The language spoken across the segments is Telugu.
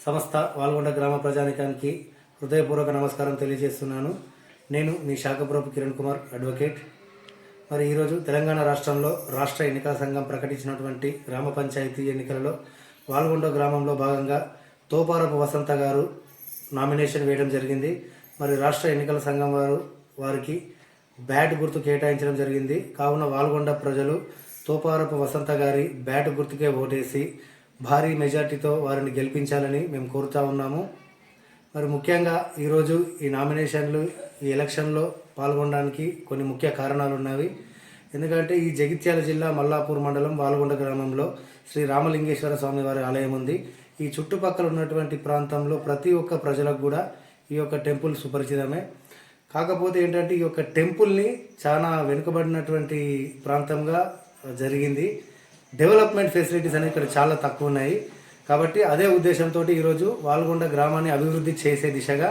సమస్త వాల్గొండ గ్రామ ప్రజానికానికి హృదయపూర్వక నమస్కారం తెలియజేస్తున్నాను. నేను మీ శాఖపురపు కిరణ్ కుమార్ అడ్వకేట్. మరి ఈరోజు తెలంగాణ రాష్ట్రంలో రాష్ట్ర ఎన్నికల సంఘం ప్రకటించినటువంటి గ్రామ పంచాయతీ ఎన్నికలలో వాల్గొండ గ్రామంలో భాగంగా తోపారపు వసంత గారు నామినేషన్ వేయడం జరిగింది. మరి రాష్ట్ర ఎన్నికల సంఘం వారికి బ్యాట్ గుర్తు కేటాయించడం జరిగింది. కావున వాల్గొండ ప్రజలు తోపారపు వసంత గారి బ్యాట్ గుర్తుకే ఓటేసి భారీ మెజార్టీతో వారిని గెలిపించాలని మేము కోరుతా ఉన్నాము. మరి ముఖ్యంగా ఈరోజు ఈ నామినేషన్లు ఈ ఎలక్షన్లో పాల్గొనడానికి కొన్ని ముఖ్య కారణాలు ఉన్నవి. ఎందుకంటే ఈ జగిత్యాల జిల్లా మల్లాపూర్ మండలం వాల్గొండ గ్రామంలో శ్రీ రామలింగేశ్వర స్వామి వారి ఆలయం ఉంది. ఈ చుట్టుపక్కల ఉన్నటువంటి ప్రాంతంలో ప్రతి ఒక్క ప్రజలకు కూడా ఈ యొక్క టెంపుల్ సుపరిచితమే. కాకపోతే ఏంటంటే ఈ యొక్క టెంపుల్ని చాలా వెనుకబడినటువంటి ప్రాంతంగా జరిగింది. డెవలప్మెంట్ ఫెసిలిటీస్ అనేవి ఇక్కడ చాలా తక్కువ ఉన్నాయి. కాబట్టి అదే ఉద్దేశంతో ఈరోజు వాల్గొండ గ్రామాన్ని అభివృద్ధి చేసే దిశగా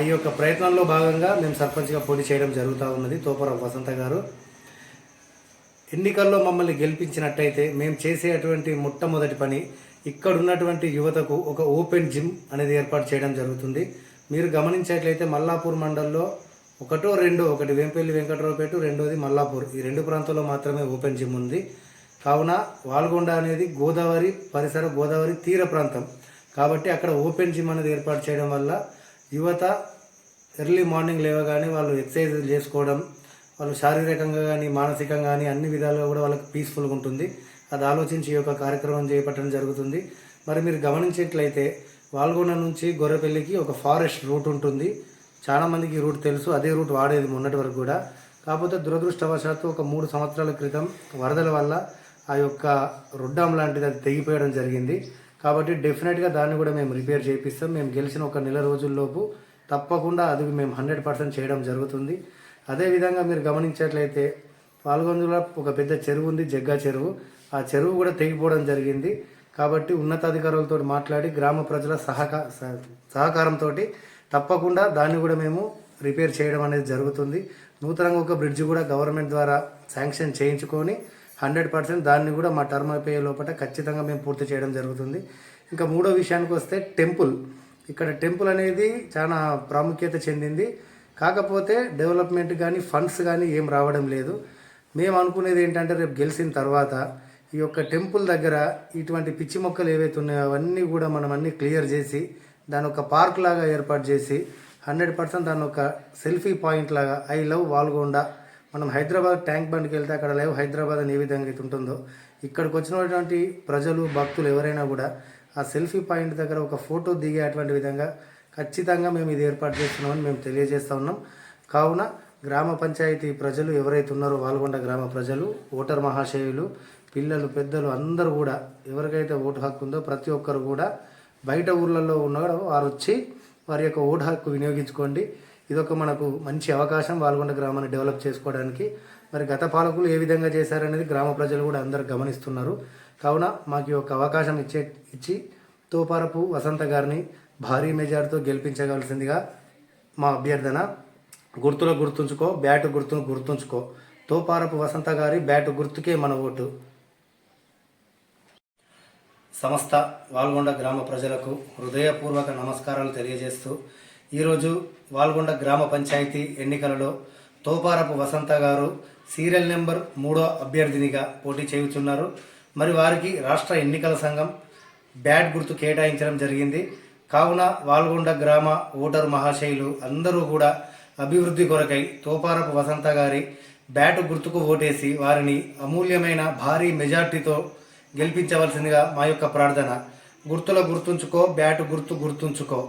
ఈ యొక్క ప్రయత్నంలో భాగంగా మేము సర్పంచ్గా పోటీ చేయడం జరుగుతూ ఉన్నది. తోపారపు వసంత గారు ఎన్నికల్లో మమ్మల్ని గెలిపించినట్టయితే మేము చేసేటువంటి మొట్టమొదటి పని ఇక్కడ ఉన్నటువంటి యువతకు ఒక ఓపెన్ జిమ్ అనేది ఏర్పాటు చేయడం జరుగుతుంది. మీరు గమనించేట్లయితే మల్లాపూర్ మండల్లో ఒకటి వేంపల్లి వెంకటరావుపేట, రెండోది మల్లాపూర్, ఈ రెండు ప్రాంతాల్లో మాత్రమే ఓపెన్ జిమ్ ఉంది. కావున వాల్గొండ అనేది గోదావరి తీర ప్రాంతం కాబట్టి అక్కడ ఓపెన్ జిమ్ అనేది ఏర్పాటు చేయడం వల్ల యువత ఎర్లీ మార్నింగ్ లేవగానే వాళ్ళు ఎక్సర్సైజ్ చేసుకోవడం, వాళ్ళు శారీరకంగా కానీ మానసికంగా కానీ అన్ని విధాలుగా కూడా వాళ్ళకి పీస్ఫుల్గా ఉంటుంది. అది ఆలోచించి ఈ యొక్క కార్యక్రమం చేపట్టడం జరుగుతుంది. మరి మీరు గమనించేట్లయితే వాల్గొండ నుంచి గొర్రెపల్లికి ఒక ఫారెస్ట్ రూట్ ఉంటుంది. చాలామందికి ఈ రూట్ తెలుసు, అదే రూట్ వాడేది మొన్నటి వరకు కూడా. కాకపోతే దురదృష్టవశాత్తు ఒక 3 సంవత్సరాల క్రితం వరదల వల్ల ఆ యొక్క రొడ్డాం లాంటిది అది తెగిపోయడం జరిగింది. కాబట్టి డెఫినెట్గా దాన్ని కూడా మేము రిపేర్ చేయిస్తాం. మేము గెలిచిన ఒక నెల రోజుల్లోపు తప్పకుండా అది మేము 100% చేయడం జరుగుతుంది. అదేవిధంగా మీరు గమనించేట్లయితే పాల్గొందులో ఒక పెద్ద చెరువు ఉంది, జగ్గా చెరువు. ఆ చెరువు కూడా తెగిపోవడం జరిగింది. కాబట్టి ఉన్నతాధికారులతో మాట్లాడి గ్రామ ప్రజల సహకారంతో తప్పకుండా దాన్ని కూడా మేము రిపేర్ చేయడం అనేది జరుగుతుంది. నూతనంగా ఒక బ్రిడ్జ్ కూడా గవర్నమెంట్ ద్వారా శాంక్షన్ చేయించుకొని 100% దాన్ని కూడా మా టర్మ్ అయిపోయే లోపల ఖచ్చితంగా మేము పూర్తి చేయడం జరుగుతుంది. ఇంకా మూడో విషయానికి వస్తే టెంపుల్. ఇక్కడ టెంపుల్ అనేది చాలా ప్రాముఖ్యత చెందింది. కాకపోతే డెవలప్మెంట్ కానీ ఫండ్స్ కానీ ఏం రావడం లేదు. మేము అనుకునేది ఏంటంటే రేపు గెలిచిన తర్వాత ఈ యొక్క టెంపుల్ దగ్గర ఇటువంటి పిచ్చి మొక్కలు ఏవైతే ఉన్నాయో అవన్నీ కూడా మనం అన్నీ క్లియర్ చేసి దాని ఒక పార్క్ లాగా ఏర్పాటు చేసి 100% దాన్ని ఒక సెల్ఫీ పాయింట్ లాగా ఐ లవ్ వాల్గొండ, మనం హైదరాబాద్ ట్యాంక్ బండ్కి వెళ్తే అక్కడ లైవ్ హైదరాబాద్ అని ఏ విధంగా అయితే ఉంటుందో ఇక్కడికి వచ్చినటువంటి ప్రజలు భక్తులు ఎవరైనా కూడా ఆ సెల్ఫీ పాయింట్ దగ్గర ఒక ఫోటో దిగే అటువంటి విధంగా ఖచ్చితంగా మేము ఇది ఏర్పాటు చేస్తున్నామని మేము తెలియజేస్తూ ఉన్నాం. కావున గ్రామ పంచాయతీ ప్రజలు ఎవరైతే ఉన్నారో వాల్గొండ గ్రామ ప్రజలు, ఓటర్ మహాశయులు, పిల్లలు, పెద్దలు అందరూ కూడా ఎవరికైతే ఓటు హక్కు ఉందో ప్రతి ఒక్కరు కూడా బయట ఊర్లలో ఉన్న వారు వచ్చి వారి యొక్క ఓటు హక్కు వినియోగించుకోండి. ఇదొక మనకు మంచి అవకాశం వాల్గొండ గ్రామాన్ని డెవలప్ చేసుకోవడానికి. మరి గత పాలకులు ఏ విధంగా చేశారనేది గ్రామ ప్రజలు కూడా అందరు గమనిస్తున్నారు. కావున మాకు ఒక అవకాశం ఇచ్చి తోపారపు వసంత గారిని భారీ మెజార్టీతో గెలిపించగలసిందిగా మా అభ్యర్థన. గుర్తుంచుకో, బ్యాటు గుర్తును గుర్తుంచుకో. తోపారపు వసంత గారి బ్యాటు గుర్తుకే మన ఓటు. సమస్త వాల్గొండ గ్రామ ప్రజలకు హృదయపూర్వక నమస్కారాలు తెలియజేస్తూ ఈరోజు వాల్గొండ గ్రామ పంచాయతీ ఎన్నికలలో తోపారపు వసంత గారు సీరియల్ నెంబర్ 3వ అభ్యర్థినిగా పోటీ చేయుచున్నారు. మరి వారికి రాష్ట్ర ఎన్నికల సంఘం బ్యాట్ గుర్తు కేటాయించడం జరిగింది. కావున వాల్గొండ గ్రామ ఓటరు మహాశయులు అందరూ కూడా అభివృద్ధి కొరకై తోపారపు వసంత గారి బ్యాటు గుర్తుకు ఓటేసి వారిని అమూల్యమైన భారీ మెజార్టీతో గెలిపించవలసిందిగా మా యొక్క ప్రార్థన. గుర్తుల గుర్తుంచుకో, బ్యాటు గుర్తు గుర్తుంచుకో.